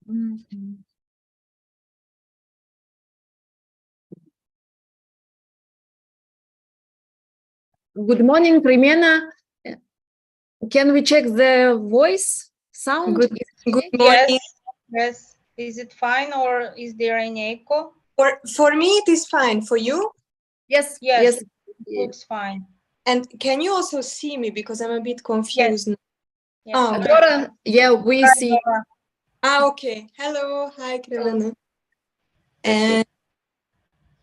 Mhm. Good morning, Primena. Can we check the voice sound? Good morning. Yes, yes. Is it fine or is there any echo? For me, it is fine. For you? Yes, Yes, yes. it looks fine. And can you also see me? Because I'm a bit confused. Yes. Oh, okay. Dora, yeah, we see. Okay. Hello. Hi, Krivana. Let's see. And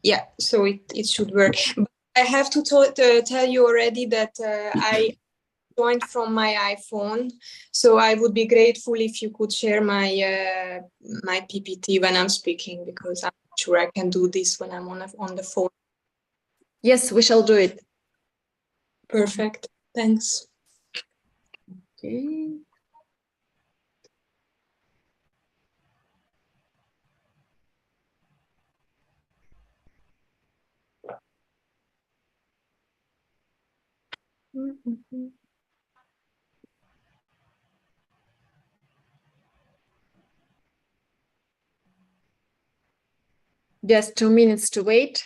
yeah, so it should work. But I have to tell you already that I joined from my iPhone, so I would be grateful if you could share my my PPT when I'm speaking, because I'm not sure I can do this when I'm on the phone. Yes, we shall do it. Perfect. Thanks. Okay. Just 2 minutes to wait,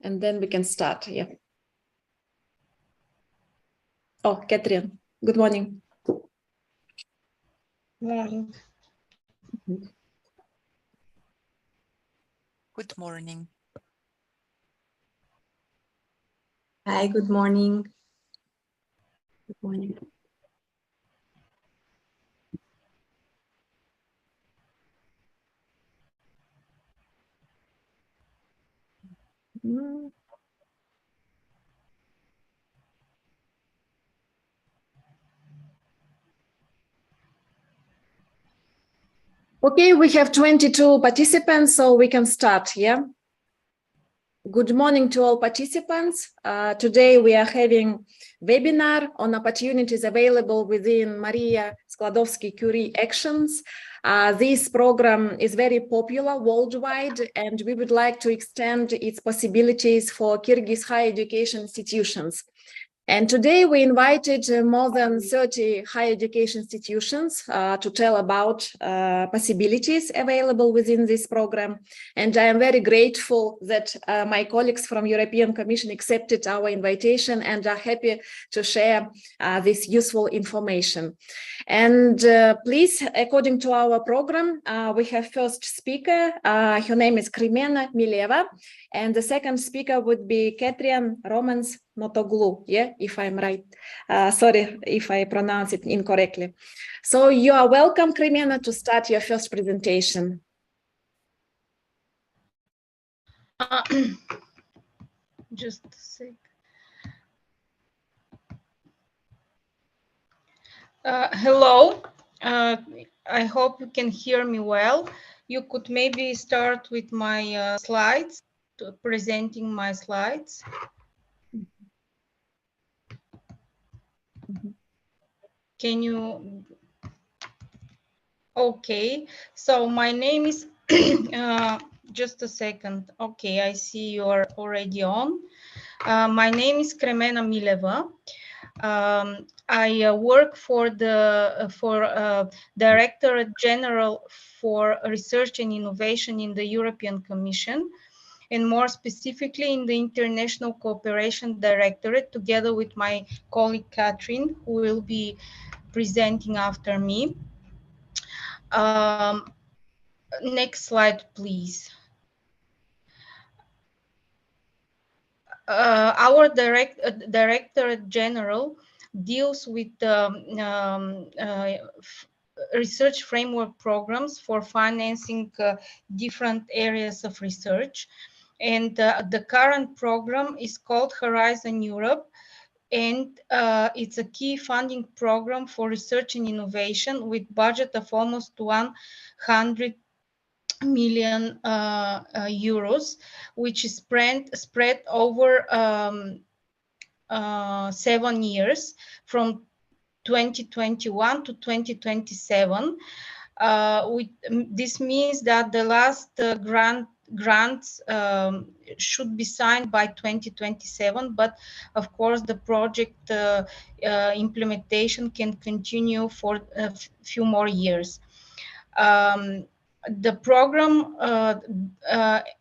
and then we can start. Yeah. Oh, Catherine, good morning. Morning. Good morning. Hi, good morning. Good morning. Okay, we have 22 participants, so we can start, yeah? Good morning to all participants. Today we are having webinar on opportunities available within Maria Skłodowska-Curie Actions. This program is very popular worldwide, and we would like to extend its possibilities for Kyrgyz higher education institutions. And today we invited more than 30 higher education institutions to tell about possibilities available within this program. And I am very grateful that my colleagues from European Commission accepted our invitation and are happy to share this useful information. And please, according to our program, we have first speaker. Her name is Krimena Mileva. And the second speaker would be Katrian Romans Motoglu, yeah, if I'm right. Sorry if I pronounce it incorrectly. So you are welcome, Krimena, to start your first presentation. Just a sec. Hello. I hope you can hear me well. You could maybe start with my slides, presenting my slides. Can you? Okay, so my name is, just a second. Okay, I see you are already on. My name is Krimena Mileva. I work for the Director General for Research and Innovation in the European Commission, and more specifically in the International Cooperation Directorate, together with my colleague Catherine, who will be presenting after me. Next slide, please. Our Director General deals with research framework programs for financing different areas of research. And the current program is called Horizon Europe. And it's a key funding program for research and innovation with budget of almost 100 million euros, which is spread over 7 years from 2021 to 2027. This means that the last grants should be signed by 2027, but of course the project implementation can continue for a few more years. The program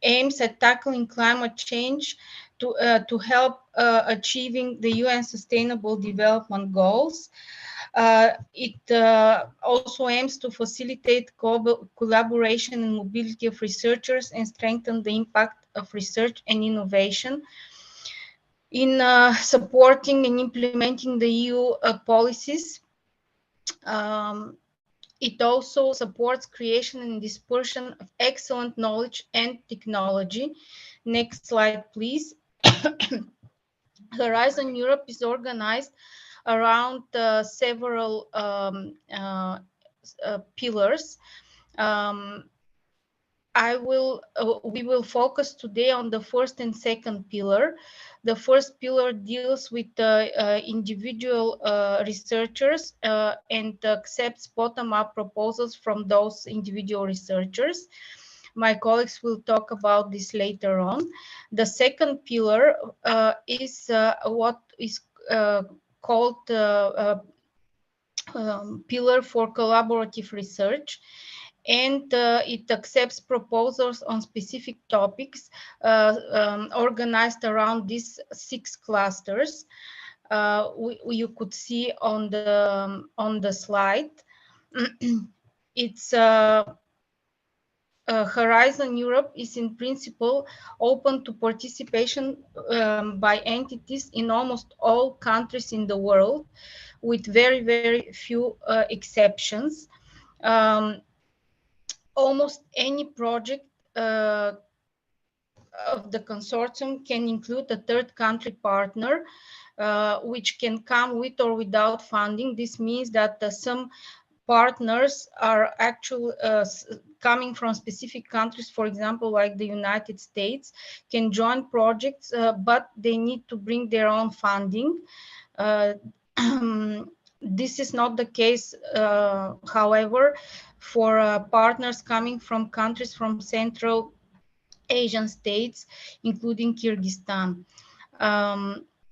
aims at tackling climate change to help achieving the UN Sustainable Development Goals. It also aims to facilitate collaboration and mobility of researchers and strengthen the impact of research and innovation in supporting and implementing the EU policies. It also supports creation and dispersion of excellent knowledge and technology. Next slide, please. Horizon Europe is organized around several pillars. We will focus today on the first and second pillar. The first pillar deals with individual researchers and accepts bottom-up proposals from those individual researchers. My colleagues will talk about this later on. The second pillar is what is called pillar for collaborative research, and it accepts proposals on specific topics organized around these 6 clusters. You could see on the slide. It's Horizon Europe is in principle open to participation by entities in almost all countries in the world, with very, very few exceptions. Almost any project of the consortium can include a third country partner, which can come with or without funding. This means that some partners are actually coming from specific countries, for example, like the United States, can join projects, but they need to bring their own funding. This is not the case, however, for partners coming from countries from Central Asian states, including Kyrgyzstan.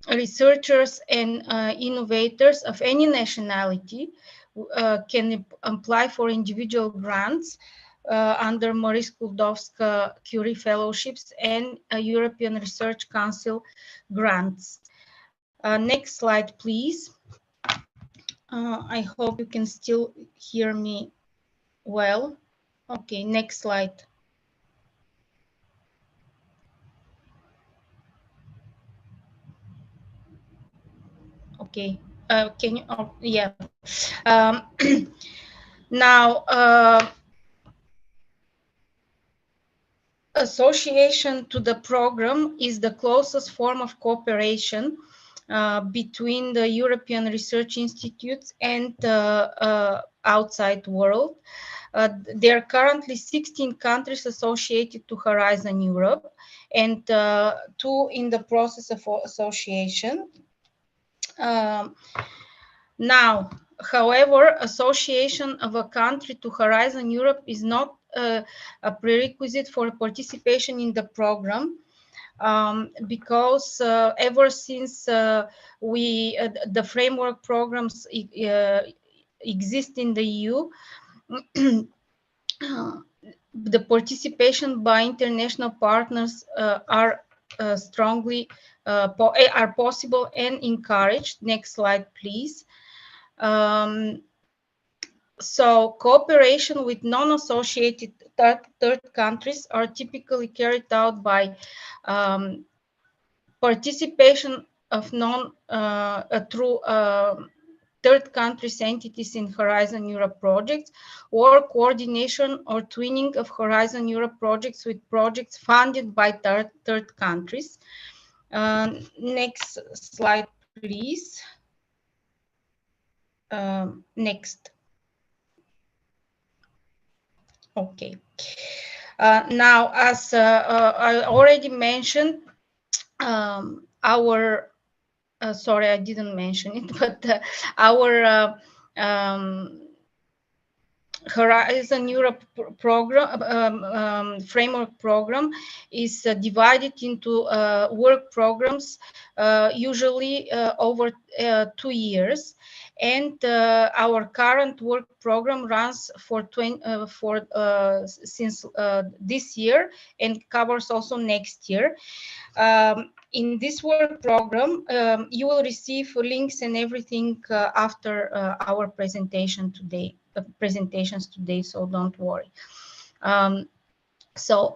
Researchers and innovators of any nationality can apply for individual grants under Marie Skłodowska-Curie fellowships and European Research Council grants. Next slide, please. I hope you can still hear me well. Okay, next slide. Okay, can you, oh, yeah. Now, association to the program is the closest form of cooperation between the European research institutes and the outside world. There are currently 16 countries associated to Horizon Europe and 2 in the process of association. Now, however, association of a country to Horizon Europe is not a prerequisite for participation in the program, because ever since the framework programs exist in the EU, the participation by international partners are strongly are possible and encouraged. Next slide, please. So cooperation with non-associated third countries are typically carried out by participation of through third countries entities in Horizon Europe projects, or coordination or twinning of Horizon Europe projects with projects funded by third countries. Next slide, please. Next. Okay. Now, as I already mentioned, sorry, I didn't mention it, but our Horizon Europe program, framework program is divided into work programs, usually over 2 years. And our current work program runs since this year and covers also next year. In this work program, you will receive links and everything after our presentations today, so don't worry. So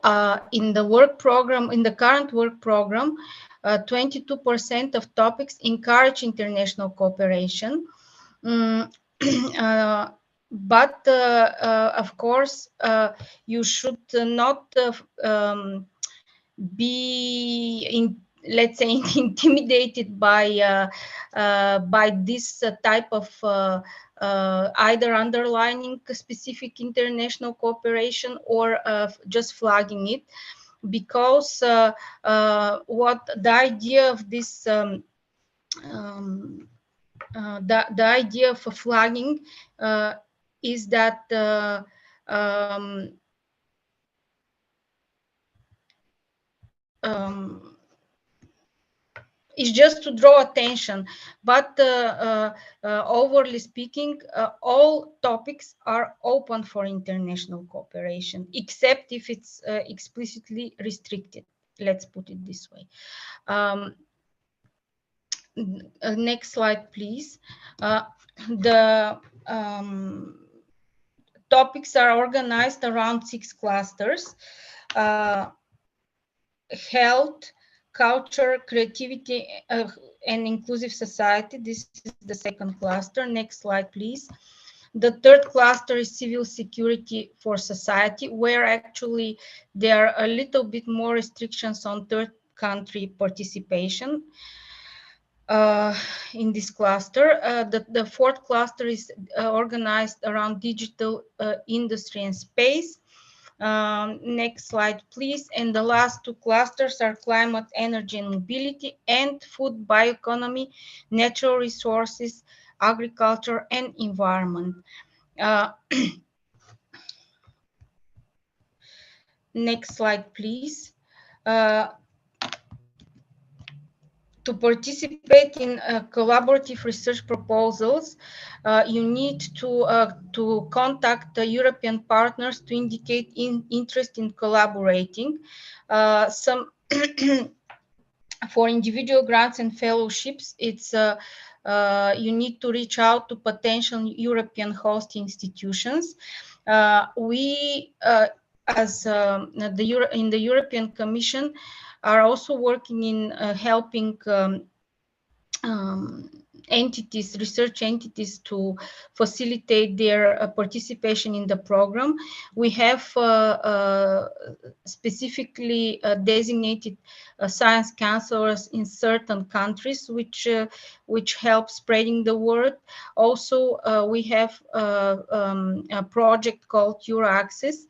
in the work program, in the current work program, 22% of topics encourage international cooperation. But of course, you should not be let's say intimidated by this type of either underlining specific international cooperation or just flagging it, because what the idea of this the idea of flagging is that is just to draw attention, but overly speaking, all topics are open for international cooperation, except if it's explicitly restricted. Let's put it this way. Next slide, please. The topics are organized around 6 clusters: health, culture, creativity, and inclusive society. This is the second cluster. Next slide, please. The third cluster is civil security for society, where actually there are a little bit more restrictions on third country participation in this cluster. The fourth cluster is organized around digital industry and space. Next slide, please. And the last 2 clusters are climate, energy, and mobility, and food, bioeconomy, natural resources, agriculture, and environment. Next slide, please. To participate in collaborative research proposals, you need to contact the European partners to indicate interest in collaborating. For individual grants and fellowships, it's you need to reach out to potential European host institutions. We, in the European Commission, are also working in helping entities, research entities, to facilitate their participation in the program. We have specifically designated science counselors in certain countries, which help spreading the word. Also, we have a project called Euro-Access,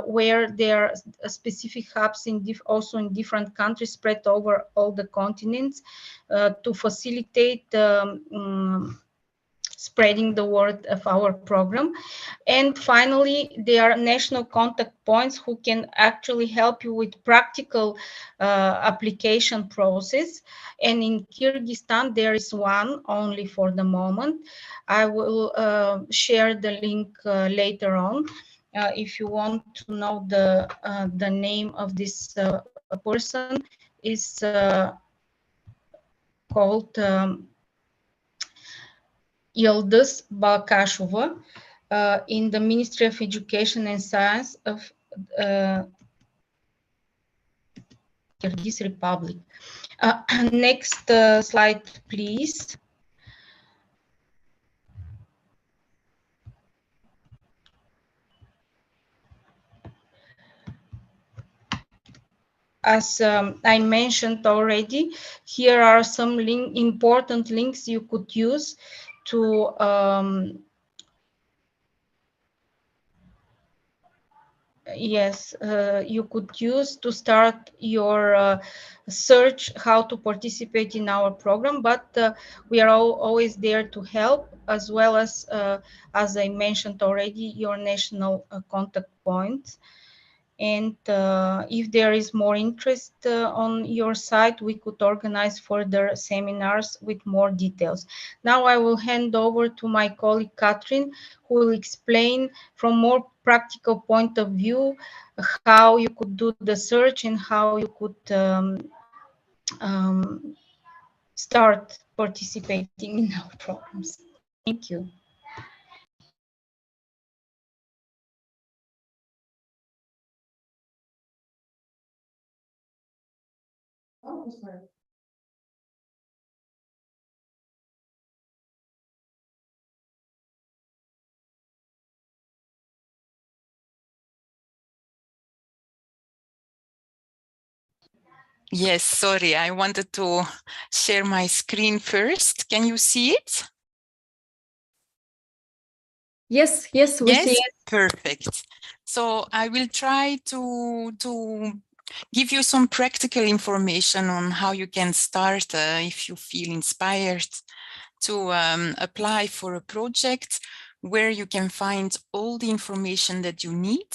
where there are specific hubs also in different countries spread over all the continents to facilitate spreading the word of our program. And finally, there are national contact points who can actually help you with practical application process. And in Kyrgyzstan, there is one only for the moment. I will share the link later on. If you want to know the name of this person, is called Yıldız Balkashova in the Ministry of Education and Science of Kyrgyz Republic. Next slide, please. As I mentioned already, here are some important links you could use to yes, you could use to start your search how to participate in our program, but we are always there to help, as well as I mentioned already, your national contact points. And if there is more interest on your side, we could organize further seminars with more details. Now I will hand over to my colleague Katrin, who will explain from more practical point of view how you could do the search and how you could start participating in our programs. Thank you. Yes, sorry, I wanted to share my screen first. Can you see it? Yes, yes, we see it. Perfect. So I will try to give you some practical information on how you can start if you feel inspired to apply for a project where you can find all the information that you need.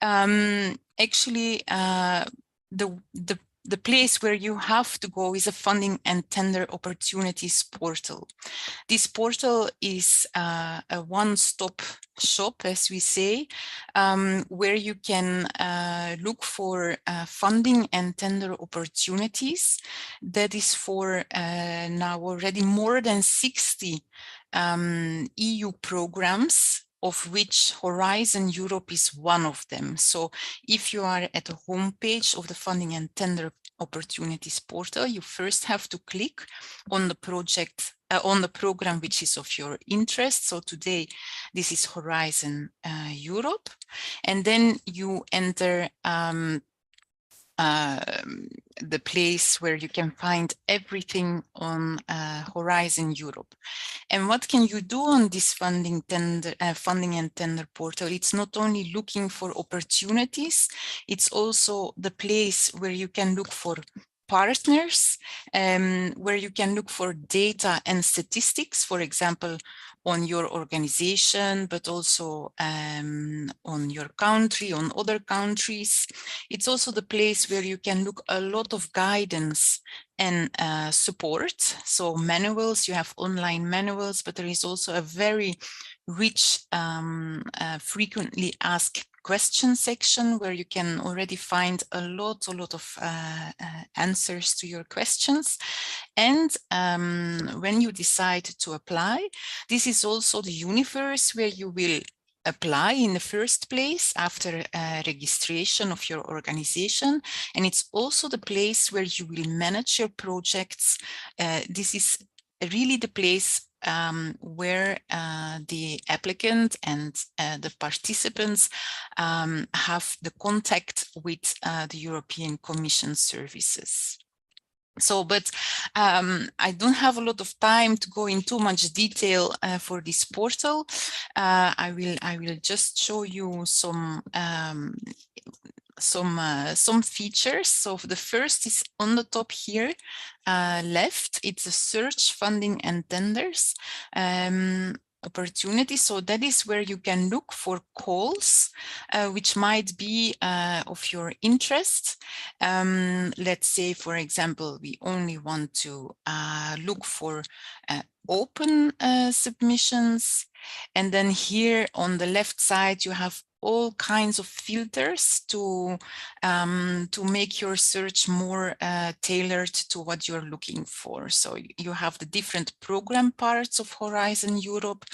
Actually, the place where you have to go is a funding and tender opportunities portal. This portal is a one-stop shop, as we say, where you can look for funding and tender opportunities. That is for now already more than 60 EU programs, of which Horizon Europe is one of them. So if you are at the homepage of the Funding and Tender Opportunities portal, you first have to click on the project, on the program which is of your interest. So today, this is Horizon Europe. And then you enter the place where you can find everything on Horizon Europe. And what can you do on this funding and tender portal? It's not only looking for opportunities, it's also the place where you can look for partners, where you can look for data and statistics, for example, on your organization, but also on your country, on other countries. It's also the place where you can look a lot of guidance and support. So manuals, you have online manuals, but there is also a very rich, frequently asked question section where you can already find a lot of answers to your questions. And when you decide to apply, this is also the universe where you will apply in the first place after registration of your organization. And it's also the place where you will manage your projects. This is really the place where the applicant and the participants have the contact with the European Commission services. So, but I don't have a lot of time to go in too much detail for this portal. I will just show you some features. So the first is on the top here, left. It's a search, funding and tenders opportunity. So that is where you can look for calls which might be of your interest. Let's say, for example, we only want to look for open submissions. And then here on the left side, you have all kinds of filters to make your search more tailored to what you're looking for. So you have the different program parts of Horizon Europe.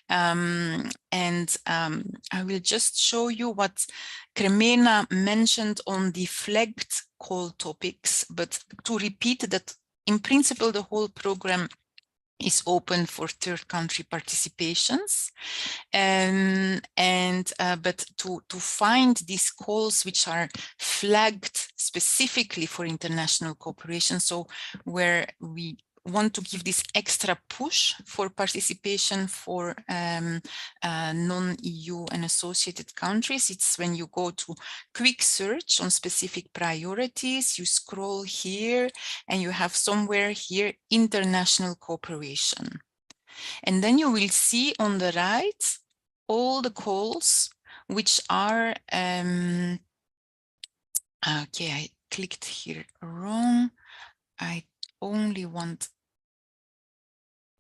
I will just show you what Kremena mentioned on the flagged call topics, but to repeat that in principle, the whole program is open for third country participations. But to find these calls which are flagged specifically for international cooperation, so where we want to give this extra push for participation for non-EU and associated countries, it's when you go to quick search on specific priorities, you scroll here and you have somewhere here international cooperation. And then you will see on the right all the calls which are, okay, I clicked here wrong. I only want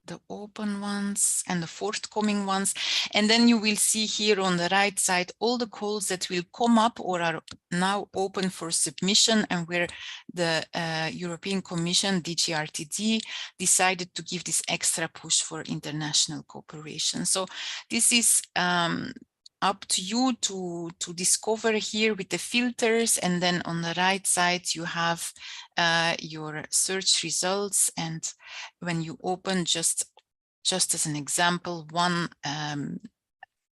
the open ones and the forthcoming ones. And then you will see here on the right side all the calls that will come up or are now open for submission, and where the European Commission, DG RTD, decided to give this extra push for international cooperation. So this is up to you to discover here with the filters, and then on the right side you have your search results. And when you open, just as an example, one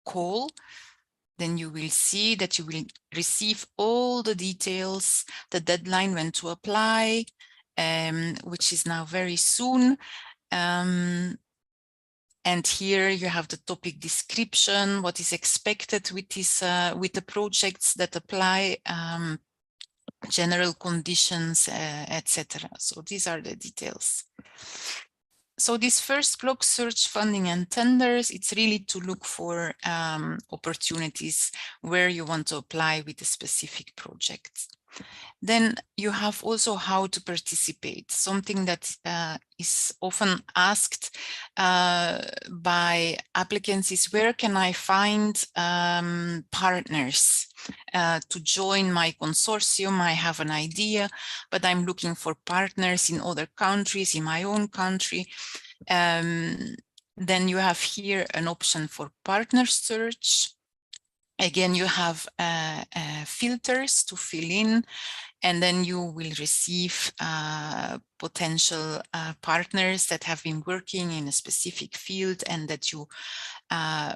call, then you will see that you will receive all the details, the deadline when to apply, which is now very soon. And here you have the topic description, what is expected with this, with the projects that apply, general conditions, etc. So these are the details. So this first block, search funding and tenders, it's really to look for opportunities where you want to apply with a specific project. Then you have also how to participate, something that is often asked by applicants is, where can I find partners to join my consortium? I have an idea, but I'm looking for partners in other countries, in my own country. Then you have here an option for partner search. Again, you have filters to fill in, and then you will receive potential partners that have been working in a specific field and that you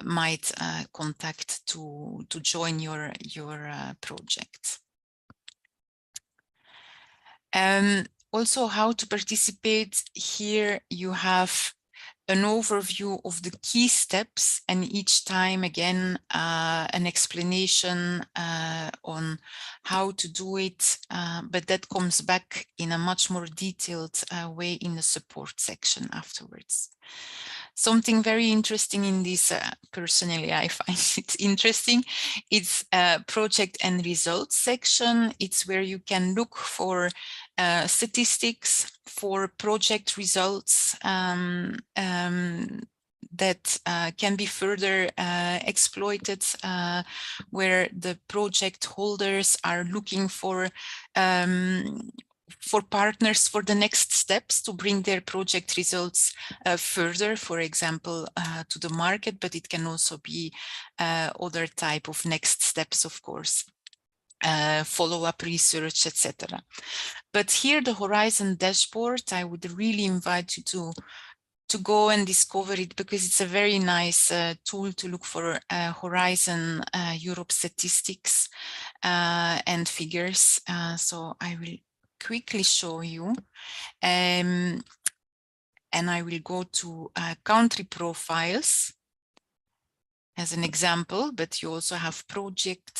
might contact to join your project. Also, how to participate. Here you have an overview of the key steps, and each time again an explanation on how to do it, but that comes back in a much more detailed way in the support section afterwards. Something very interesting in this, personally I find it interesting, it's a project and results section. It's where you can look for statistics for project results that can be further exploited, where the project holders are looking for partners for the next steps to bring their project results further, for example, to the market, but it can also be other type of next steps, of course. Follow-up research, etc. But here, the Horizon dashboard, I would really invite you to go and discover it, because it's a very nice tool to look for Horizon Europe statistics and figures. So I will quickly show you. And I will go to country profiles as an example, but you also have project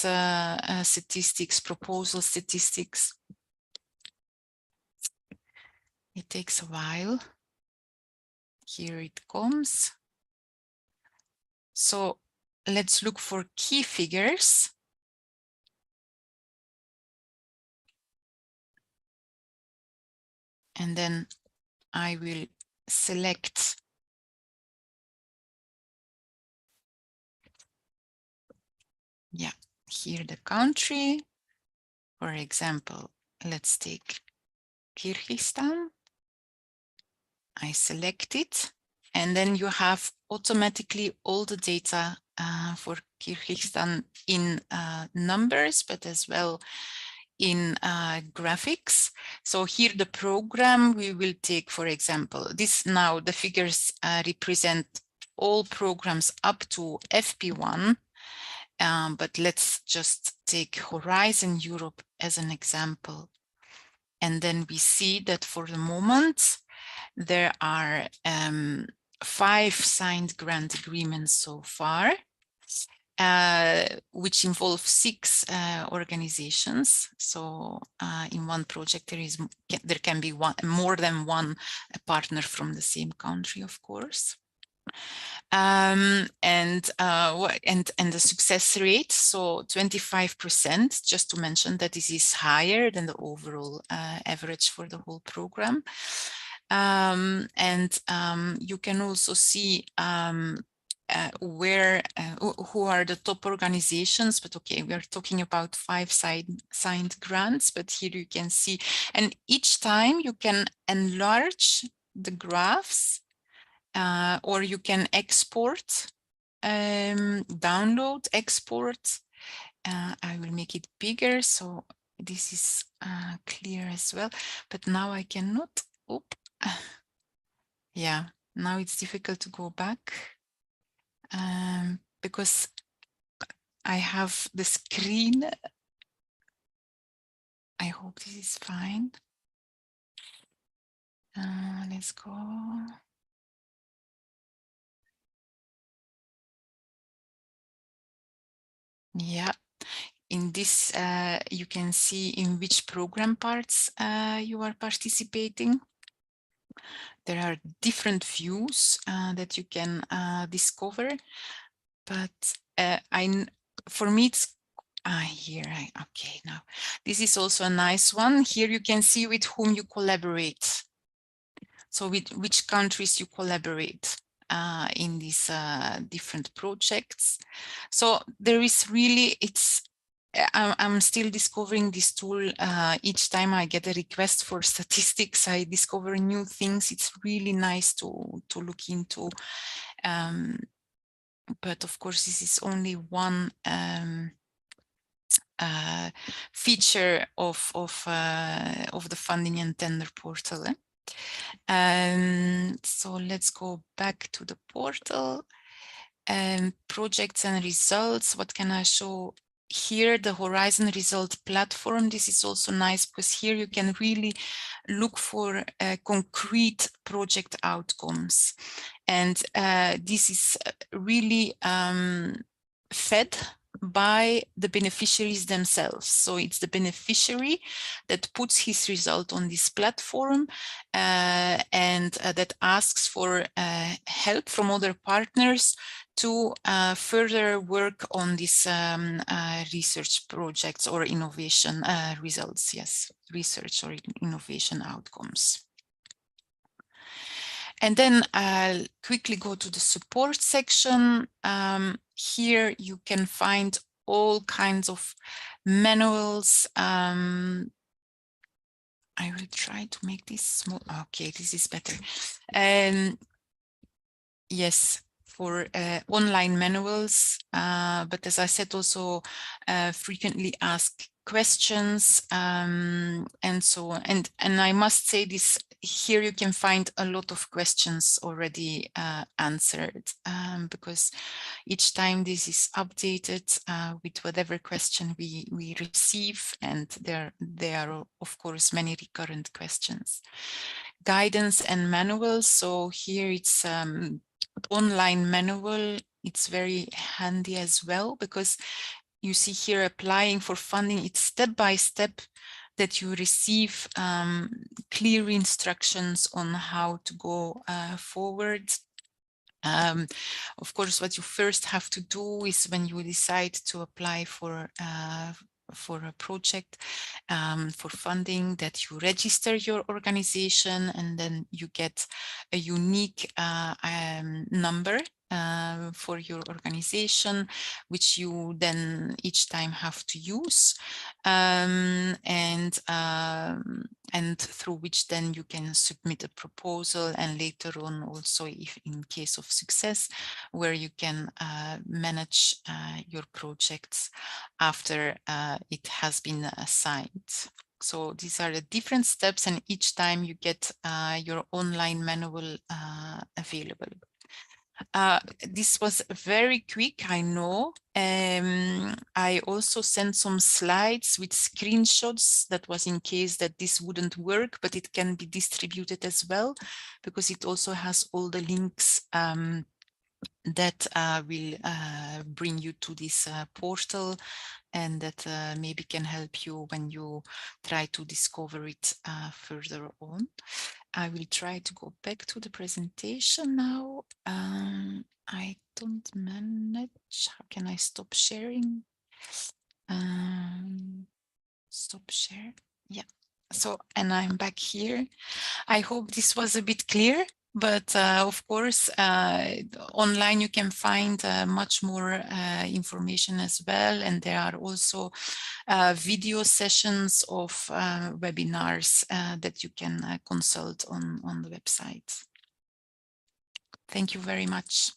statistics, proposal statistics. It takes a while. Here it comes. So let's look for key figures. And then I will select here the country. For example, let's take Kyrgyzstan. I select it, and then you have automatically all the data for Kyrgyzstan in numbers, but as well in graphics. So here the program we will take, for example, this now the figures represent all programs up to FP1. But let's just take Horizon Europe as an example. And then we see that for the moment, there are 5 signed grant agreements so far, which involve 6 organizations. So in one project there can be more than one partner from the same country, of course. And the success rate, so 25%, just to mention that this is higher than the overall average for the whole program. You can also see who are the top organizations, but okay, we are talking about 5 signed grants, but here you can see, and each time you can enlarge the graphs, or you can export, download, export. I will make it bigger so this is clear as well, but now I cannot. Yeah, now it's difficult to go back because I have the screen. I hope this is fine. Let's go. Yeah, in this you can see in which program parts you are participating. There are different views that you can discover, but for me it's okay, now this is also a nice one. Here you can see with whom you collaborate, so with which countries you collaborate in these different projects. So there is really, I'm still discovering this tool. Each time I get a request for statistics, I discover new things. It's really nice to look into. But of course, this is only one feature of the funding and tender portal. So let's go back to the portal. Projects and results. What can I show here? The Horizon Result Platform. This is also nice because here you can really look for concrete project outcomes. And this is really fed by the beneficiaries themselves. So it's the beneficiary that puts his result on this platform and that asks for help from other partners to further work on these research projects or innovation results. Yes, research or innovation outcomes. And then I'll quickly go to the support section. Here you can find all kinds of manuals. I will try to make this small. Okay, this is better. Yes, for online manuals, but as I said, also frequently asked questions and so on. And I must say this, here you can find a lot of questions already answered because each time this is updated with whatever question we receive, and there are of course many recurrent questions. Guidance and manuals. So here it's online manual. It's very handy as well because you see here applying for funding, it's step by step that you receive clear instructions on how to go forward. Of course, what you first have to do is when you decide to apply for a project for funding, that you register your organization, and then you get a unique number for your organization, which you then each time have to use, and through which then you can submit a proposal, and later on also, if in case of success, where you can manage your projects after it has been assigned. So these are the different steps, and each time you get your online manual available. This was very quick, I know. I also sent some slides with screenshots. That was in case that this wouldn't work, but it can be distributed as well, because it also has all the links that will bring you to this portal, and that maybe can help you when you try to discover it further on. I will try to go back to the presentation now. I don't manage. How can I stop sharing? Stop share. Yeah. So, and I'm back here. I hope this was a bit clear. But of course, online you can find much more information as well. And there are also video sessions of webinars that you can consult on the website. Thank you very much.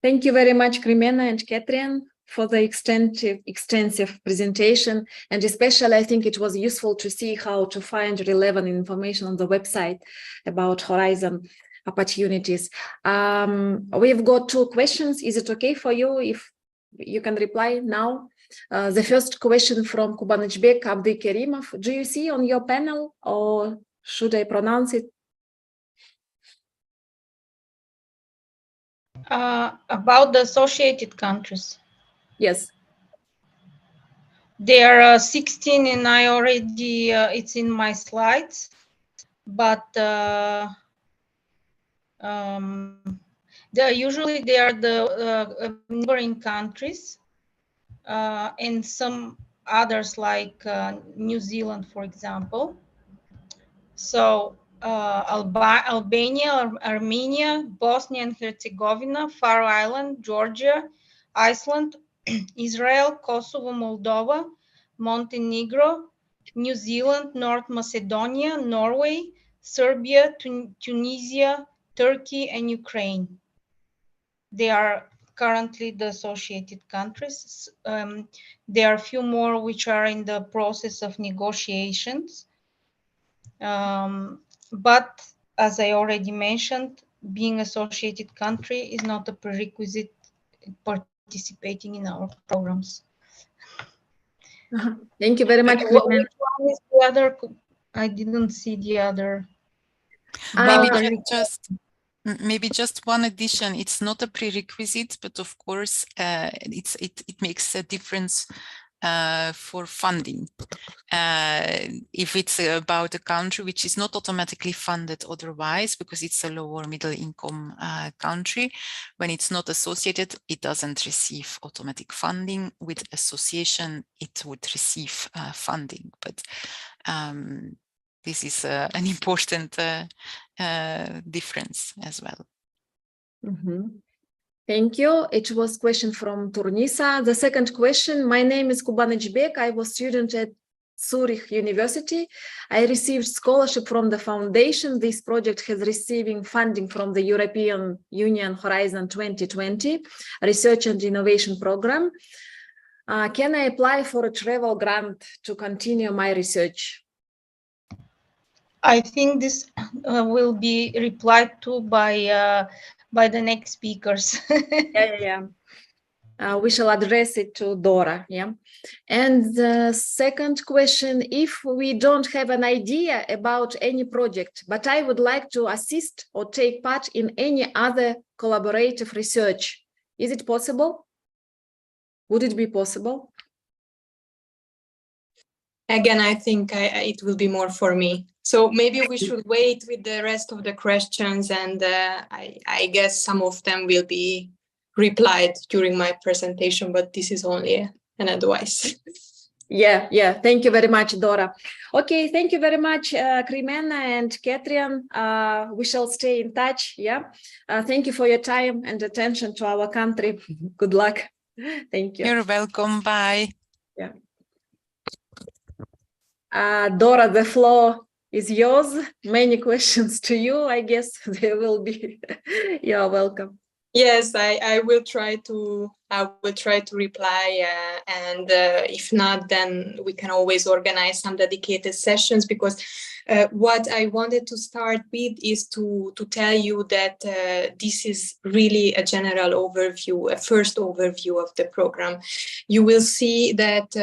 Thank you very much, Krimena and Catherine, for the extensive presentation. And especially, I think it was useful to see how to find relevant information on the website about Horizon opportunities. We've got 2 questions. Is it okay for you if you can reply now? The first question from Kubanычbek Abdikerimov. Do you see on your panel, or should I pronounce it? About the associated countries. Yes. There are 16 and I already, it's in my slides, but usually they are the neighboring countries and some others like New Zealand, for example. So Albania, Armenia, Bosnia and Herzegovina, Faroe Island, Georgia, Iceland, Israel, Kosovo, Moldova, Montenegro, New Zealand, North Macedonia, Norway, Serbia, Tunisia, Turkey, and Ukraine. They are currently the associated countries. There are a few more which are in the process of negotiations. But as I already mentioned, being associated country is not a prerequisite participating in our programs. Thank you very much. Which one is the other? I didn't see the other. Maybe just one addition. It's not a prerequisite, but of course, it makes a difference for funding. If it's about a country which is not automatically funded otherwise, because it's a lower middle income country, when it's not associated, it doesn't receive automatic funding. With association, it would receive funding. But this is an important difference as well. Mm-hmm. Thank you. It was a question from Turnisa. The second question, my name is Kubanычbek. I was a student at Zurich University. I received scholarship from the foundation. This project has receiving funding from the European Union Horizon 2020 Research and Innovation Program. Can I apply for a travel grant to continue my research? I think this will be replied to by the next speakers. Yeah. We shall address it to Dora. Yeah. And the second question, if we don't have an idea about any project, but I would like to assist or take part in any other collaborative research, is it possible? Would it be possible? Again, I think it will be more for me. So maybe we should wait with the rest of the questions, and I guess some of them will be replied during my presentation, but this is only an advice. Yeah. Thank you very much, Dora. Okay, thank you very much, Krimena and Catherine. We shall stay in touch. Yeah. Thank you for your time and attention to our country. Good luck. Thank you. You're welcome. Bye. Yeah. Dora, the floor is yours. Many questions to you, I guess. There will be. You're welcome. Yes, I will try to reply, and if not, then we can always organize some dedicated sessions, because What I wanted to start with is to tell you that this is really a general overview, a first overview of the program. You will see that,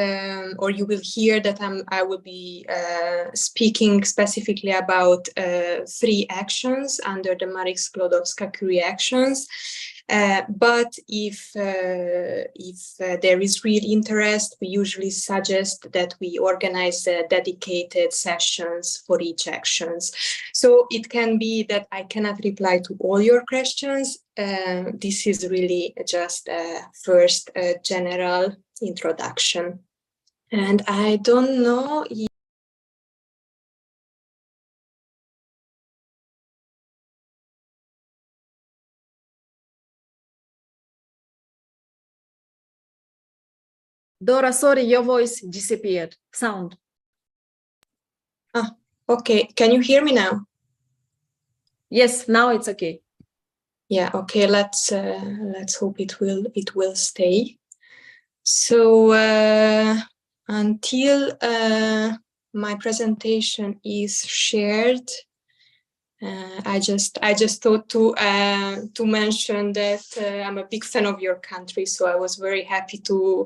or you will hear that I will be speaking specifically about 3 actions under the Skłodowska-Curie actions. But if there is real interest, we usually suggest that we organize dedicated sessions for each actions. So it can be that I cannot reply to all your questions. This is really just a first general introduction. And I don't know if Dora, sorry, your voice disappeared. Sound. okay, can you hear me now? Yes, now it's okay. Yeah, okay, let's hope it will stay. So until my presentation is shared, I just thought to mention that I'm a big fan of your country, so I was very happy to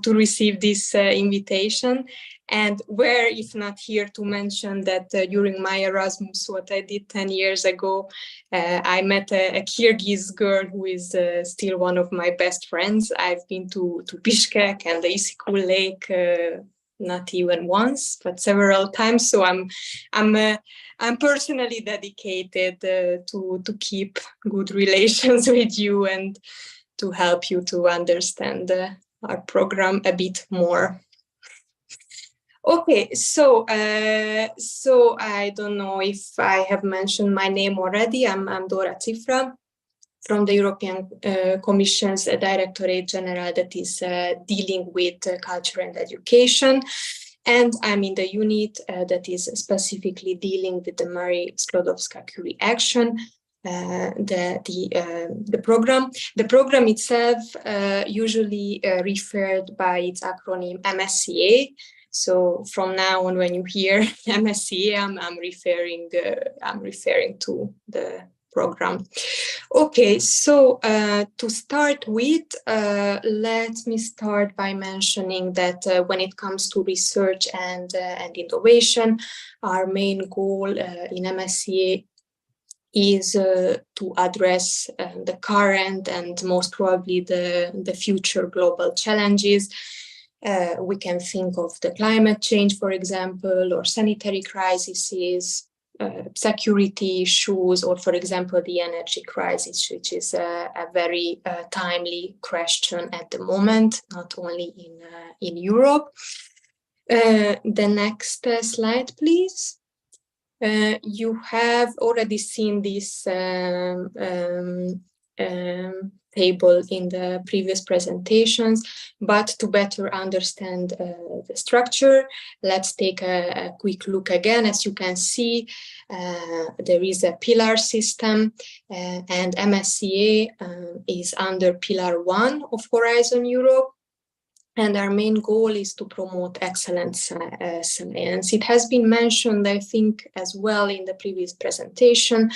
receive this invitation. And where, if not here, to mention that during my Erasmus, what I did 10 years ago, I met a Kyrgyz girl who is still one of my best friends. I've been to Bishkek and the Isikul Lake, not even once, but several times. So I'm personally dedicated to keep good relations with you and to help you to understand our program a bit more. Okay, so I don't know if I have mentioned my name already. I'm Dora Cifra from the European Commission's Directorate General that is dealing with culture and education. And I'm in the unit that is specifically dealing with the Marie Skłodowska-Curie action, the program. The program itself usually referred by its acronym MSCA. So from now on, when you hear MSCA, I'm referring to the program. Okay, so to start with, let me start by mentioning that when it comes to research and innovation, our main goal in MSCA is to address the current and most probably the future global challenges. We can think of the climate change, for example, or sanitary crises, security issues, or, for example, the energy crisis, which is a very timely question at the moment, not only in Europe. The next slide, please. You have already seen this table in the previous presentations, but to better understand the structure, let's take a quick look again. As you can see, there is a pillar system, and MSCA is under Pillar 1 of Horizon Europe. And our main goal is to promote excellent science. It has been mentioned, I think, as well in the previous presentation,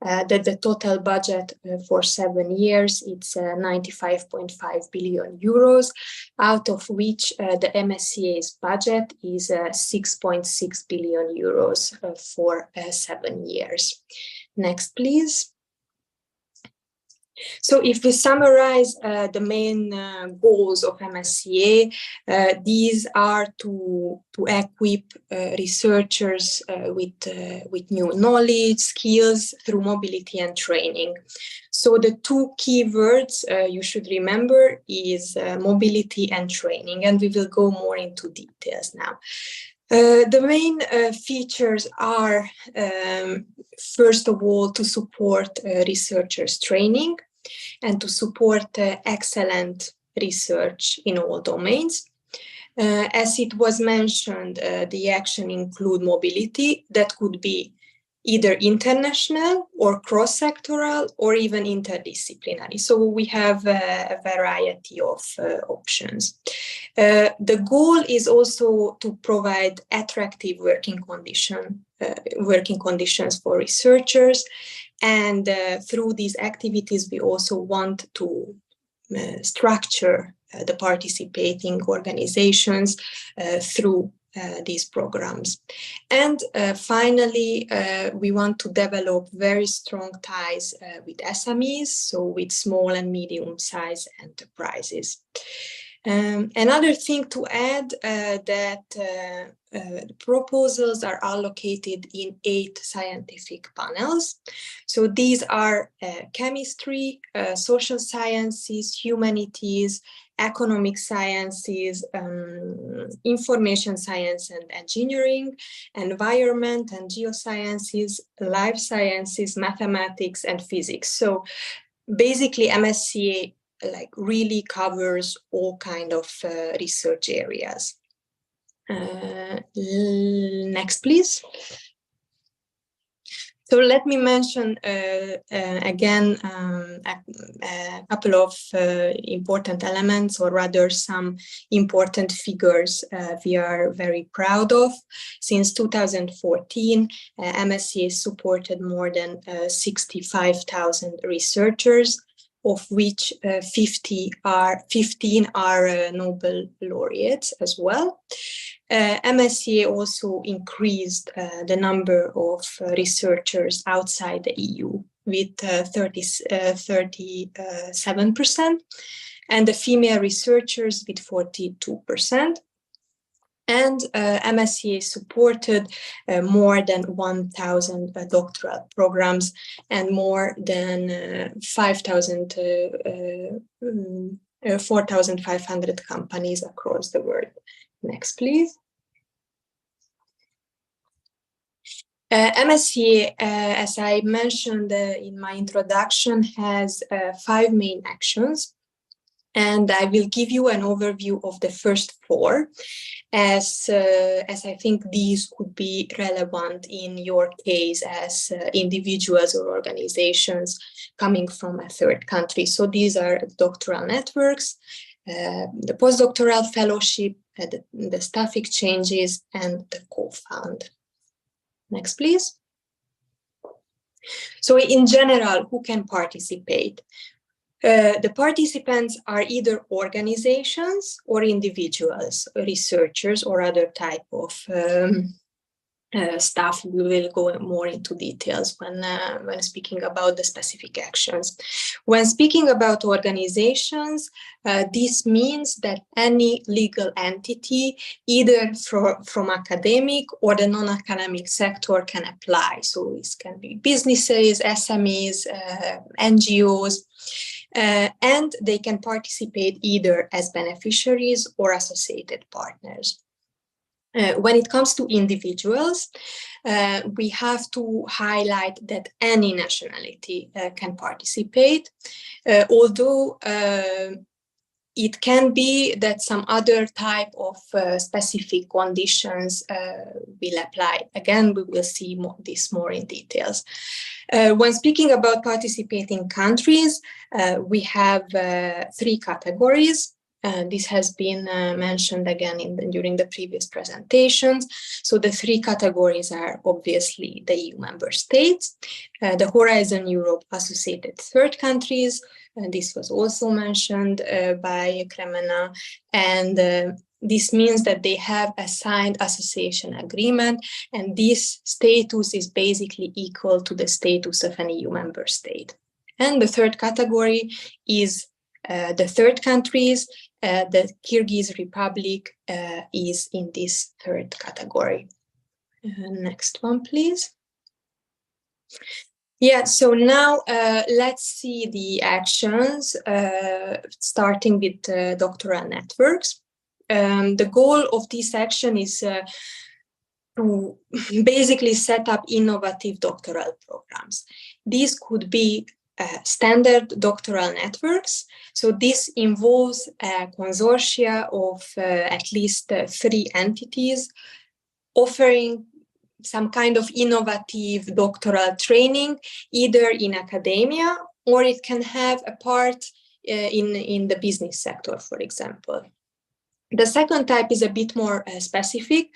that the total budget for 7 years, it's 95.5 billion euros, out of which the MSCA's budget is 6.6 billion euros for 7 years. Next, please. So if we summarize the main goals of MSCA, these are to equip researchers with new knowledge, skills through mobility and training. So the 2 keywords you should remember is mobility and training, and we will go more into details now. The main features are, first of all, to support researchers' training and to support excellent research in all domains. As it was mentioned, the action include mobility that could be either international or cross-sectoral or even interdisciplinary. So we have a variety of options. The goal is also to provide attractive working conditions for researchers. And through these activities, we also want to structure the participating organizations through these programs. And finally, we want to develop very strong ties with SMEs, so with small and medium-sized enterprises. Another thing to add that the proposals are allocated in 8 scientific panels. So these are chemistry, social sciences, humanities, economic sciences, information science and engineering, environment and geosciences, life sciences, mathematics, and physics. So basically MSCA really covers all kind of research areas. Next, please. So let me mention again a couple of important elements, or rather some important figures we are very proud of. Since 2014, MSCA supported more than 65,000 researchers, of which 15 are Nobel laureates as well. MSCA also increased the number of researchers outside the EU with 37%, and the female researchers with 42%. And MSCA supported more than 1,000 doctoral programs and more than 4,500 companies across the world. Next, please. MSCA, as I mentioned in my introduction, has 5 main actions. And I will give you an overview of the first 4, as I think these could be relevant in your case as individuals or organizations coming from a third country. So these are doctoral networks, the postdoctoral fellowship, the staff exchanges, and the co-fund. Next, please. So in general, who can participate? The participants are either organizations or individuals, researchers, or other type of staff. We will go more into details when speaking about the specific actions. When speaking about organizations, this means that any legal entity, either from academic or the non-academic sector, can apply. So this can be businesses, SMEs, NGOs, and they can participate either as beneficiaries or associated partners. When it comes to individuals, we have to highlight that any nationality can participate, although it can be that some other type of specific conditions will apply. Again, we will see this more in details. When speaking about participating countries, we have 3 categories. This has been mentioned again during the previous presentations. So the 3 categories are obviously the EU member states, the Horizon Europe associated third countries, and this was also mentioned by Kremena, and this means that they have a signed association agreement, and this status is basically equal to the status of an EU member state. And the third category is the third countries. The Kyrgyz Republic is in this third category. Next one, please. Yeah, so now let's see the actions, starting with doctoral networks. The goal of this action is to basically set up innovative doctoral programs. These could be standard doctoral networks. So this involves a consortia of at least 3 entities offering some kind of innovative doctoral training, either in academia, or it can have a part in the business sector, for example. The second type is a bit more specific.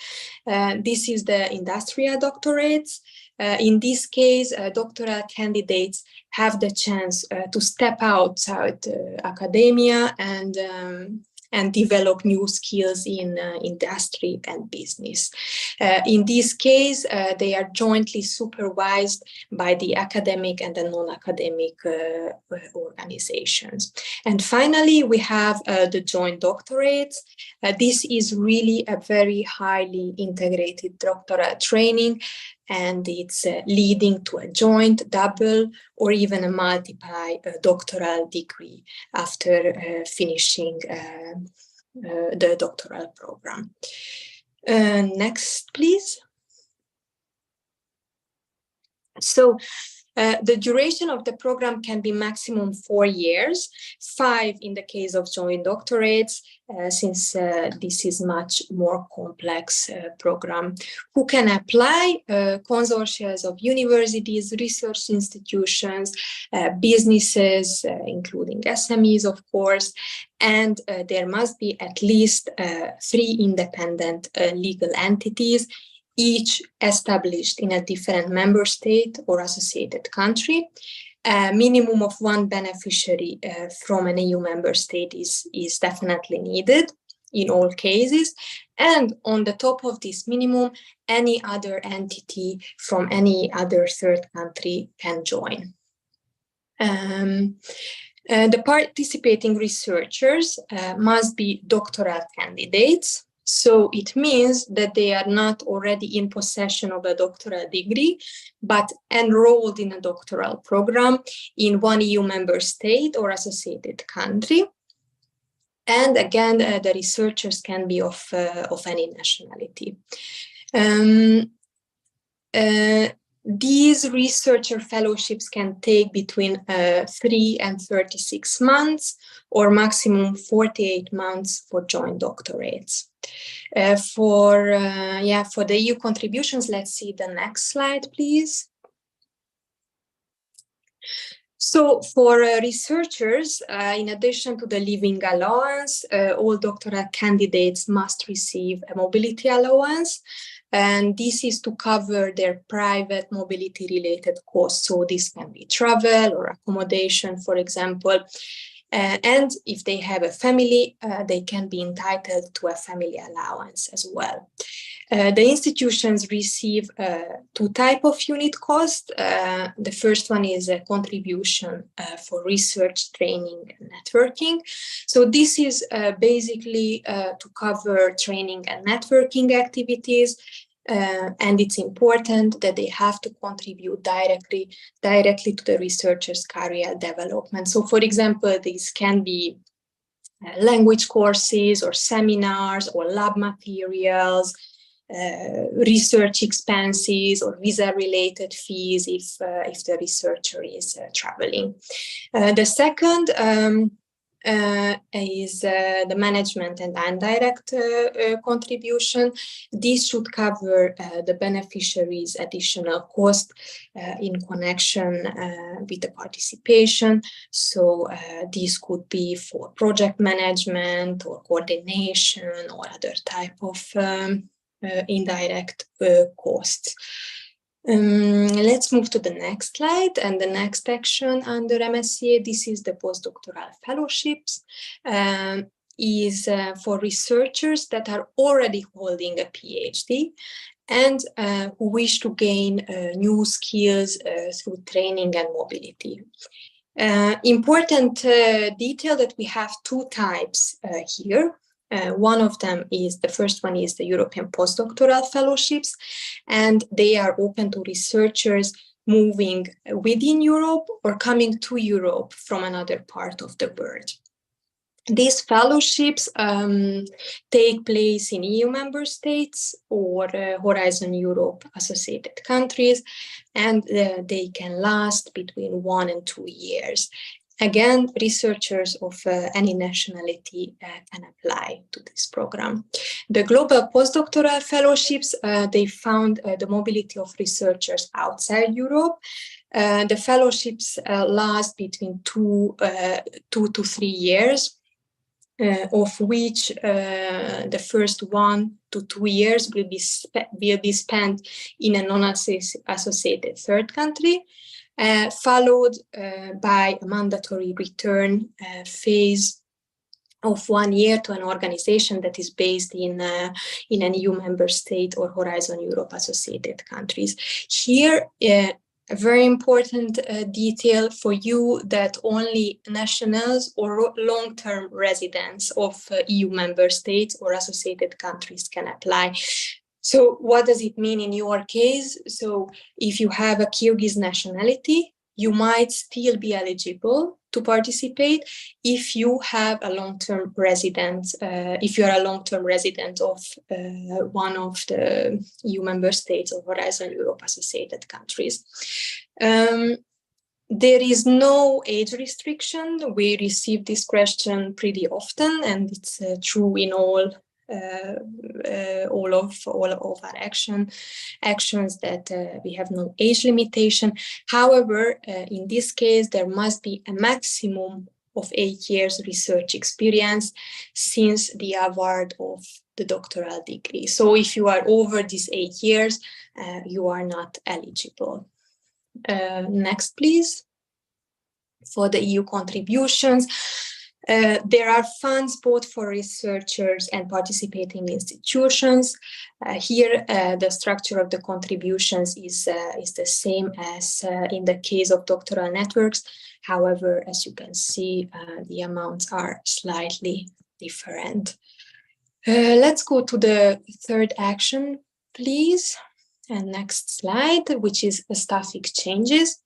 This is the industrial doctorates. In this case, doctoral candidates have the chance to step outside academia and develop new skills in industry and business. In this case, they are jointly supervised by the academic and the non-academic organizations. And finally, we have the joint doctorates. This is really a very highly integrated doctoral training, and it's leading to a joint, double, or even a multiple doctoral degree after finishing the doctoral program. Next, please. So the duration of the program can be maximum 4 years, 5 in the case of joint doctorates, since this is much more complex program. Who can apply? Consortia of universities, research institutions, businesses, including SMEs, of course, and there must be at least 3 independent legal entities, each established in a different member state or associated country. A minimum of 1 beneficiary from an EU member state is definitely needed in all cases. And on the top of this minimum, any other entity from any other third country can join. The participating researchers must be doctoral candidates. So it means that they are not already in possession of a doctoral degree, but enrolled in a doctoral program in 1 EU member state or associated country. And again, the researchers can be of any nationality. These researcher fellowships can take between 3 and 36 months, or maximum 48 months for joint doctorates. For the EU contributions, let's see the next slide, please. So for researchers, in addition to the living allowance, all doctoral candidates must receive a mobility allowance. And this is to cover their private mobility-related costs. So this can be travel or accommodation, for example. And if they have a family, they can be entitled to a family allowance as well. The institutions receive 2 types of unit cost. The first one is a contribution for research, training, and networking. So this is basically to cover training and networking activities. And it's important that they have to contribute directly to the researcher's career development. So, for example, these can be language courses or seminars or lab materials, research expenses or visa-related fees if the researcher is traveling. The second is the management and indirect contribution. This should cover the beneficiaries' additional cost in connection with the participation. So these could be for project management or coordination or other type of indirect costs. Let's move to the next slide and the next action under MSCA. This is the postdoctoral fellowships. Is for researchers that are already holding a PhD and who wish to gain new skills through training and mobility. Important detail that we have 2 types here. One of them is, the first one is the European postdoctoral fellowships, and they are open to researchers moving within Europe or coming to Europe from another part of the world. These fellowships take place in EU member states or Horizon Europe associated countries, and they can last between 1 and 2 years. Again, researchers of any nationality can apply to this program. The global postdoctoral fellowships, they found the mobility of researchers outside Europe. The fellowships last between two to 3 years. Of which the first 1 to 2 years will be spent in a non-associated third country, followed by a mandatory return phase of 1 year to an organization that is based in an EU member state or Horizon Europe associated countries. Here, a very important detail for you that only nationals or long-term residents of EU member states or associated countries can apply. So what does it mean in your case? So if you have a Kyrgyz nationality, you might still be eligible to participate if you have a long-term resident, if you are a long-term resident of one of the EU member states or Horizon Europe associated countries. There is no age restriction. We receive this question pretty often, and it's true in all of our actions that we have no age limitation. However, in this case, there must be a maximum of 8 years research experience since the award of the doctoral degree. So if you are over these 8 years, you are not eligible. Next, please. For the EU contributions, there are funds both for researchers and participating institutions. Here, the structure of the contributions is the same as in the case of doctoral networks. However, as you can see, the amounts are slightly different. Let's go to the third action, please. And next slide, which is the staff exchanges.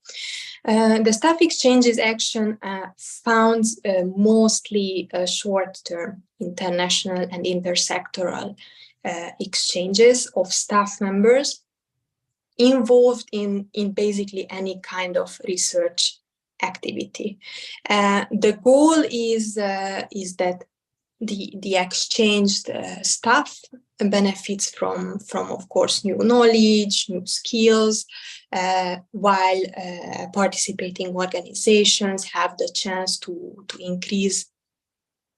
The staff exchanges action founds mostly short-term international and intersectoral exchanges of staff members involved in basically any kind of research activity. The goal is that the exchanged staff benefits from of course new knowledge, new skills, while participating organizations have the chance to increase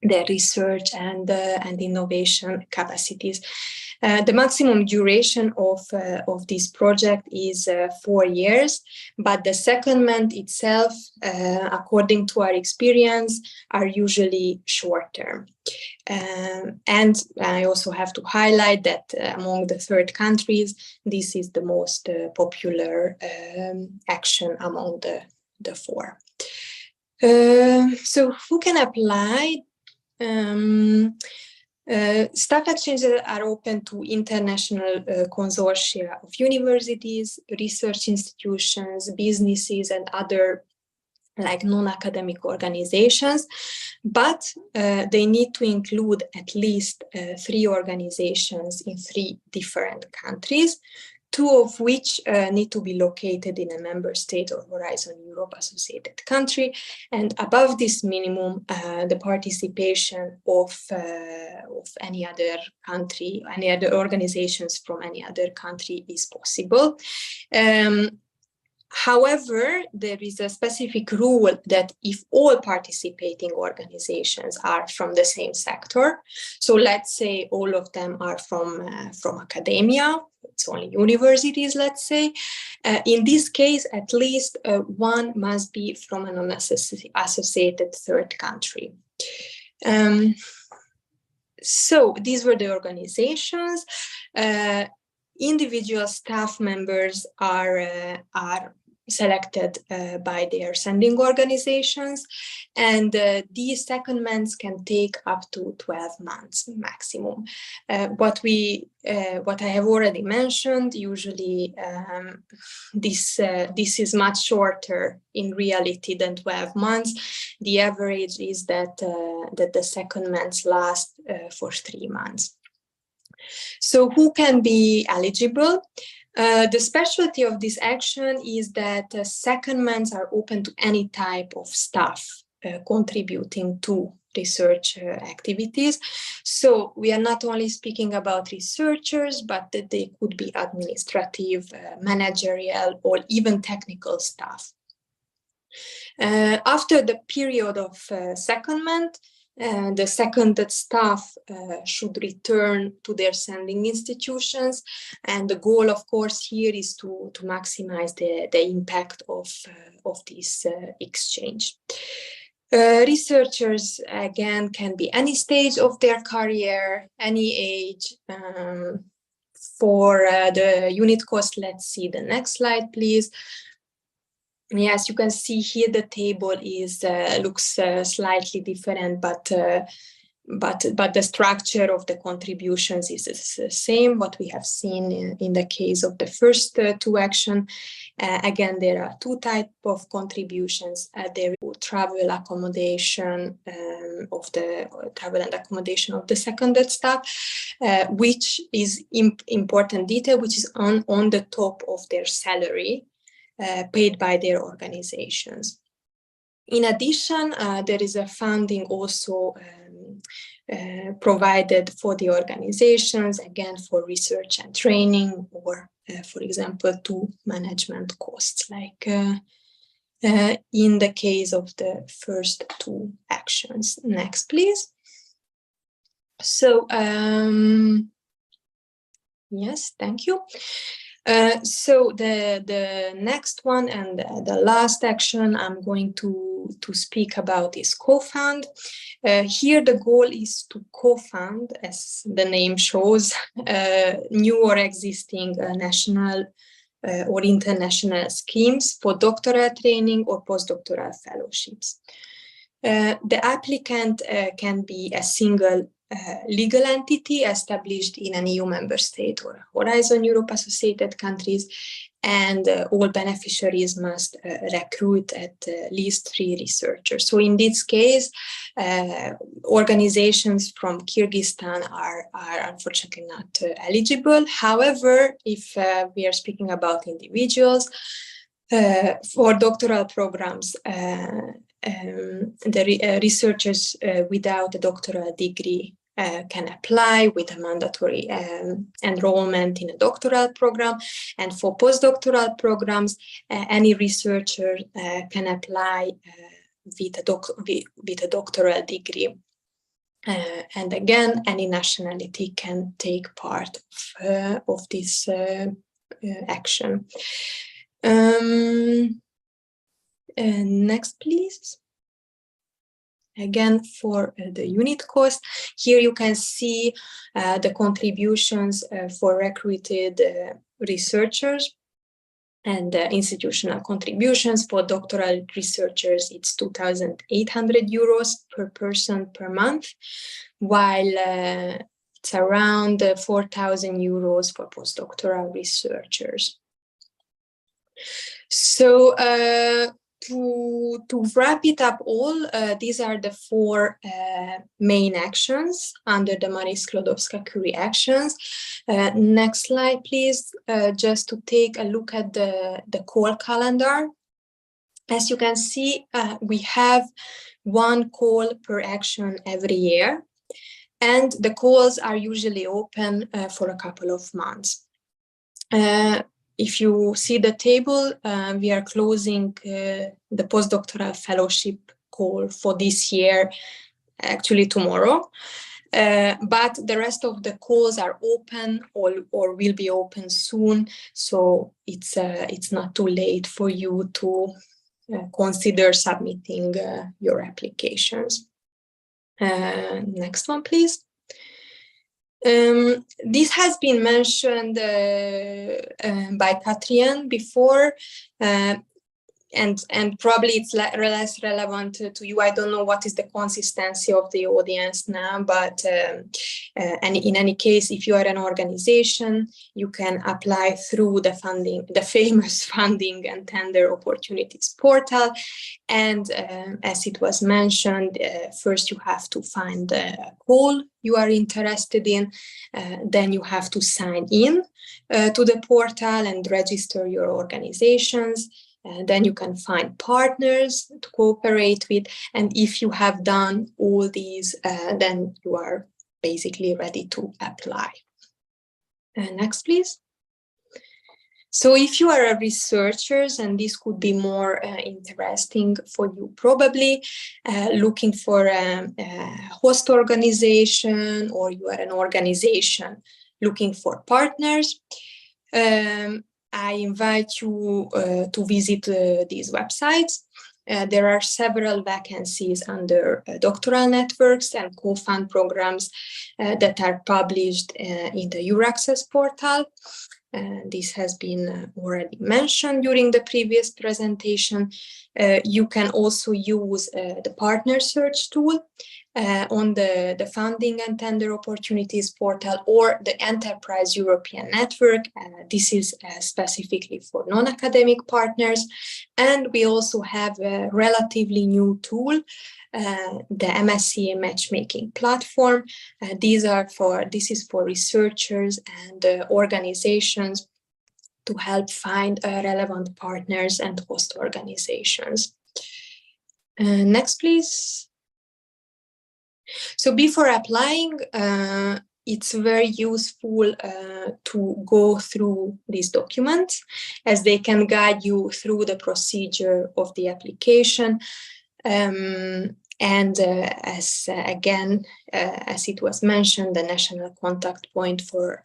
their research and innovation capacities. The maximum duration of this project is 4 years, but the secondment itself, according to our experience, are usually short term. And I also have to highlight that among the third countries, this is the most popular action among the 4. So who can apply? Staff exchanges are open to international consortia of universities, research institutions, businesses, and other like non-academic organizations, but they need to include at least 3 organizations in 3 different countries, 2 of which need to be located in a member state or Horizon Europe associated country. And above this minimum, the participation of any other country, any other organizations from any other country is possible. However, there is a specific rule that if all participating organizations are from the same sector, so let's say all of them are from academia, it's only universities, let's say, in this case, at least one must be from an unassociated third country. So these were the organizations. Individual staff members are selected by their sending organizations, and these secondments can take up to 12 months maximum. What I have already mentioned, usually this is much shorter in reality than 12 months. The average is that the secondments last for 3 months. So who can be eligible? The specialty of this action is that secondments are open to any type of staff contributing to research activities. So we are not only speaking about researchers, but that they could be administrative, managerial, or even technical staff. After the period of secondment, the seconded staff should return to their sending institutions, and the goal, of course, here is to maximize the impact of this exchange. Researchers, again, can be any stage of their career, any age. For the unit cost, let's see the next slide, please. Yes, you can see here the table is looks slightly different, but the structure of the contributions is the same, what we have seen in the case of the first two actions. Again, there are two types of contributions. There is travel accommodation of the travel and accommodation of the seconded staff, which is important detail, which is on the top of their salary. Paid by their organizations. In addition, there is a funding also provided for the organizations, again, for research and training, or, for example, to management costs, like in the case of the first two actions. Next, please. So, yes, thank you. So the next one and the last action I'm going to speak about is co-fund. Here the goal is to co-fund, as the name shows, new or existing national or international schemes for doctoral training or postdoctoral fellowships. The applicant can be a single legal entity established in an EU member state or Horizon Europe associated countries, and all beneficiaries must recruit at least 3 researchers. So in this case, organizations from Kyrgyzstan are unfortunately not eligible. However, if we are speaking about individuals, for doctoral programs, the researchers without a doctoral degree can apply with a mandatory enrollment in a doctoral program. And for postdoctoral programs, any researcher can apply with a doctoral degree. And again, any nationality can take part of this action. Next, please. Again, for the unit cost, here you can see the contributions for recruited researchers and institutional contributions. For doctoral researchers, it's 2,800 euros per person per month, while it's around 4,000 euros for postdoctoral researchers. So to wrap it up all, these are the 4 main actions under the Marie Skłodowska-Curie actions. Next slide, please, just to take a look at the call calendar. As you can see, we have 1 call per action every year, and the calls are usually open for a couple of months. If you see the table, we are closing the postdoctoral fellowship call for this year, actually tomorrow. But the rest of the calls are open or will be open soon, so it's not too late for you to consider submitting your applications. Next one, please. This has been mentioned by Katrian before, and probably it's less relevant to you. I don't know what is the consistency of the audience now, but and in any case, if you are an organization, you can apply through the funding, the famous funding and tender opportunities portal. And as it was mentioned, first you have to find a call you are interested in, then you have to sign in to the portal and register your organizations. Then you can find partners to cooperate with. And if you have done all these, then you are basically ready to apply. Next, please. So if you are a researcher, and this could be more interesting for you, probably looking for a host organization, or you are an organization looking for partners, I invite you to visit these websites. There are several vacancies under doctoral networks and co-fund programs that are published in the Euraccess portal. This has been already mentioned during the previous presentation. You can also use the partner search tool on the funding and tender opportunities portal, or the Enterprise European Network. This is specifically for non-academic partners. And we also have a relatively new tool, the MSCA matchmaking platform. This is for researchers and organizations to help find relevant partners and host organizations. Next, please. So before applying, it's very useful to go through these documents, as they can guide you through the procedure of the application. As it was mentioned, the national contact point for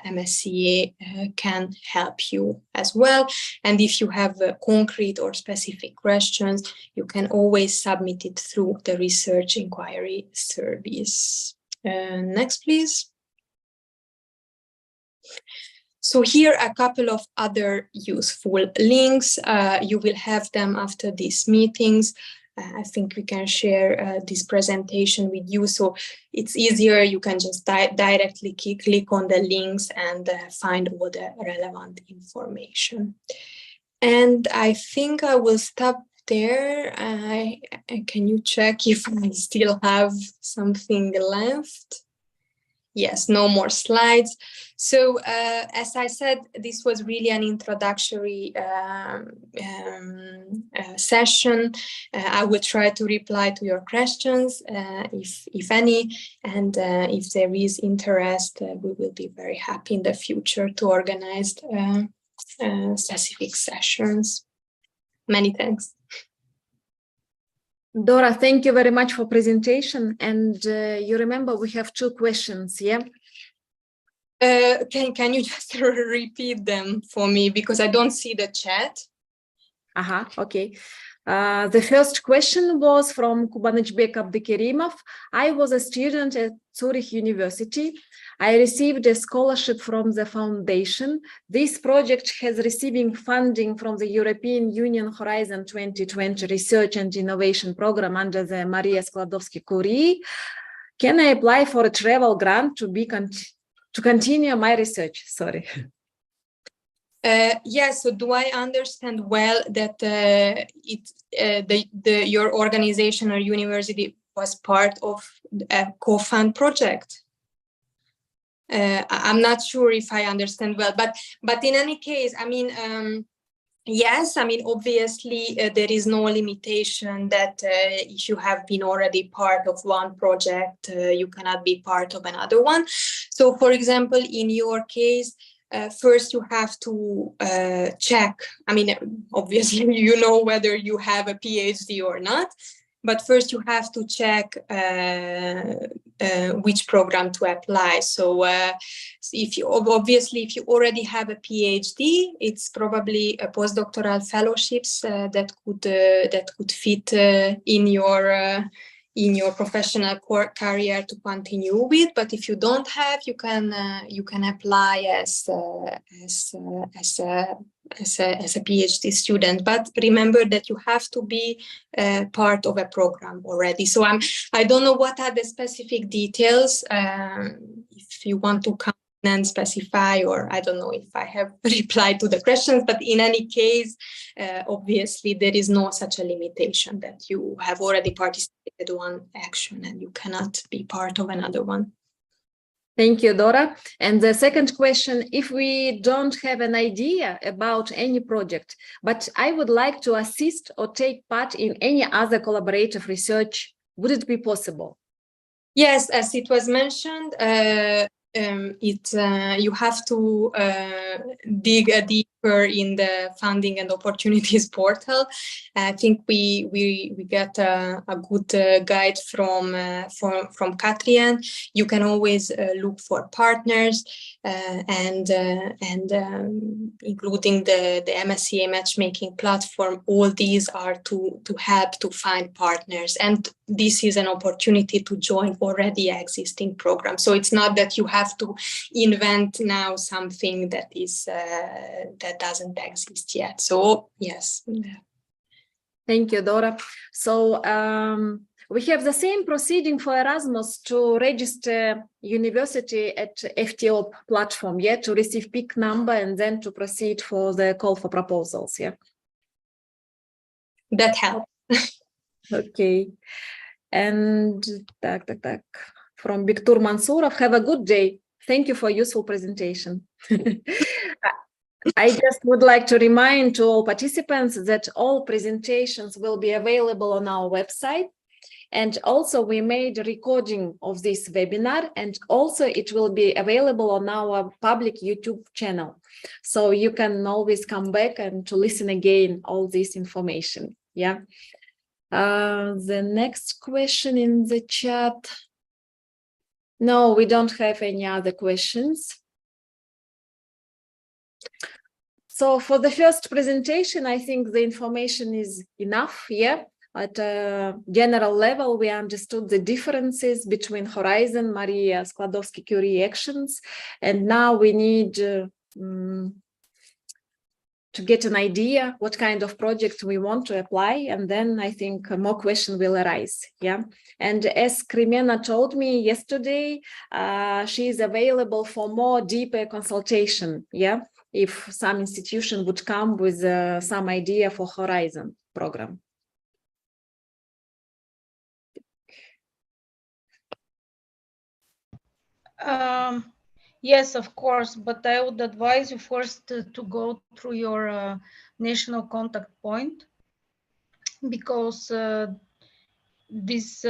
MSCA can help you as well. And if you have concrete or specific questions, you can always submit it through the research inquiry service. Next, please. So here are a couple of other useful links. You will have them after these meetings. I think we can share this presentation with you, so it's easier. You can just directly click on the links and find all the relevant information. And I think I will stop there. Can you check if I still have something left? Yes, no more slides. So as I said, this was really an introductory session. I will try to reply to your questions, if any, and if there is interest, we will be very happy in the future to organize specific sessions. Many thanks. Dora, thank you very much for presentation. And you remember we have 2 questions, yeah? Can you just repeat them for me, because I don't see the chat? Okay. The first question was from Kubanычbek Abdikerimov. I was a student at Zurich University. I received a scholarship from the foundation. This project has receiving funding from the European Union Horizon 2020 Research and Innovation Program under the Maria Skłodowska-Curie. Can I apply for a travel grant to continue my research? Sorry. Yes, so do I understand well that your organization or university was part of a co-fund project? I'm not sure if I understand well, but in any case, I mean, yes, I mean, obviously there is no limitation that if you have been already part of one project, you cannot be part of another one. So for example, in your case, first you have to check, I mean, obviously you know whether you have a PhD or not, but first you have to check which program to apply. So if you already have a PhD, it's probably a postdoctoral fellowships that could fit in your professional career to continue with. But if you don't have, you can apply as a PhD student. But remember that you have to be part of a program already. So I don't know what are the specific details. If you want to come and specify, or I don't know if I have replied to the questions, but in any case, obviously there is no such a limitation that you have already participated in one action and you cannot be part of another one. Thank you, Dora. And the second question, if we don't have an idea about any project, but I would like to assist or take part in any other collaborative research, would it be possible? Yes, as it was mentioned, you have to dig deeper in the funding and opportunities portal. I think we got a good guide from Katrian. You can always look for partners and including the MSCA matchmaking platform. All these are to help to find partners, and this is an opportunity to join already existing programs. So it's not that you have to invent now something that is that doesn't exist yet. So yes. Thank you, Dora. So we have the same proceeding for Erasmus to register university at FTO platform, yeah, to receive PIC number and then to proceed for the call for proposals, yeah. That helps. Okay. And from Biktur Mansurov, have a good day. Thank you for useful presentation. I just would like to remind to all participants that all presentations will be available on our website. And also we made a recording of this webinar, and also it will be available on our public YouTube channel. So you can always come back and to listen again all this information. Yeah. The next question in the chat. No, we don't have any other questions. So for the first presentation, I think the information is enough. Yeah. At a general level, we understood the differences between Horizon, Maria Skłodowska-Curie actions, and now we need to get an idea what kind of project we want to apply, and then I think more questions will arise. Yeah, and as Krimena told me yesterday, she is available for more deeper consultation. Yeah, if some institution would come with some idea for Horizon program. Yes, of course, but I would advise you first to go through your national contact point, because these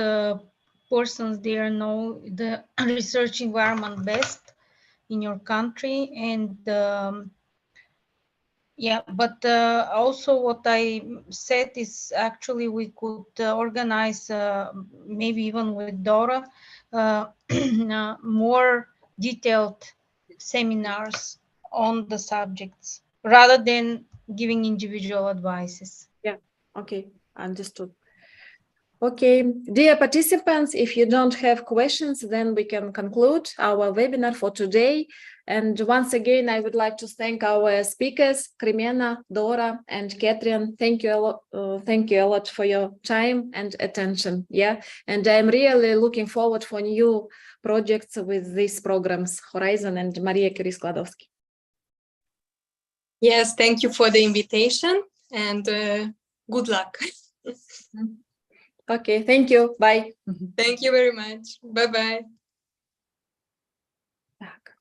persons there know the research environment best in your country. And yeah, but also what I said is actually we could organize maybe even with Dora more detailed seminars on the subjects rather than giving individual advices. Yeah, okay, understood. Okay, dear participants, if you don't have questions, then we can conclude our webinar for today. And once again, I would like to thank our speakers, Krimena, Dora, and Katrian. Thank you a lot for your time and attention. Yeah, and I'm really looking forward for new projects with these programs, Horizon and Maria Curie Skłodowska. Yes, thank you for the invitation, and good luck. Okay, thank you. Bye. Thank you very much. Bye-bye. Так.